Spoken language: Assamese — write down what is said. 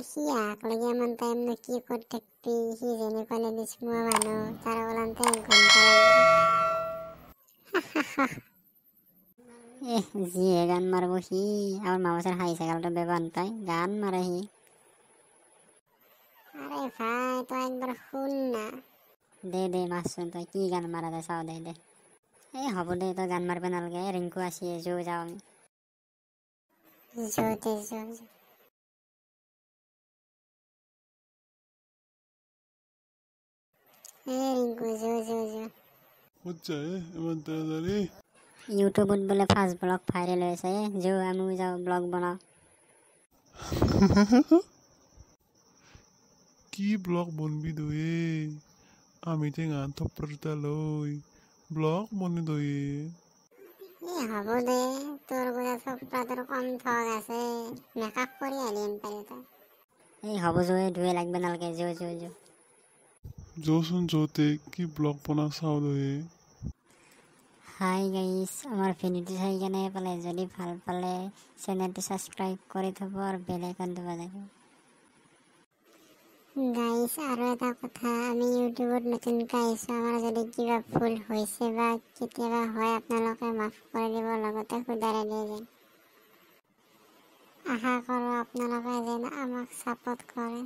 সি আগলৈকে ইমান টাইমনো কি কৰি থাকবি সি যেনেকুৱা নিষ্মোৱা মানুহ তাৰ ওলাওঁতে 1 ঘণ্টা লাগিব যিহে গান মারব সি আমার মামাসের হাই সাইকেলটা বেবান তাই গান মারে সি আরে ভাই তো একবার শুন না দে মারছুন তই কি গান মারা দে চাও দে হব দে তই গান মারবে নালগে রিঙ্কু আসি যো যাও আমি জোতে রিঙ্কু জো হচ্ছে এমন তাড়াতাড়ি ইউটিউবত বলে ফার্স্ট ব্লগ ভাইরাল হয়েছে যো আমি যাও ব্লগ বানাও কি ব্লগ বনবি দয়ে আমি গান থপ্পরটা লই ব্লগ বনি দয়ে হব দে তোর বোঝা সব তোর কম ঠগ আছে মেকআপ করে আনিম পারি তো হব যো ধুয়ে লাগবে নালগে যো যোচোন যোতে কি ব্লগ বনা চাও দয়ে হাই গাইস আমার ভিডিওটি চাই কেনে পালে যদি ভাল পালে চ্যানেলটি সাবস্ক্রাইব করে থব আর বেল আইকনটো বাজাই থব গাইস আৰু এটা কথা আমি ইউটিউবত নতুনকৈ আহিছোঁ আমাৰ যদি কিবা ভুল হৈছে বা কেতিয়াবা হয় আপোনালোকে মাফ কৰি দিব লগতে শুধাৰাই দিয়ে যেন আশা কৰোঁ আপোনালোকে যেন আমাক ছাপোৰ্ট কৰে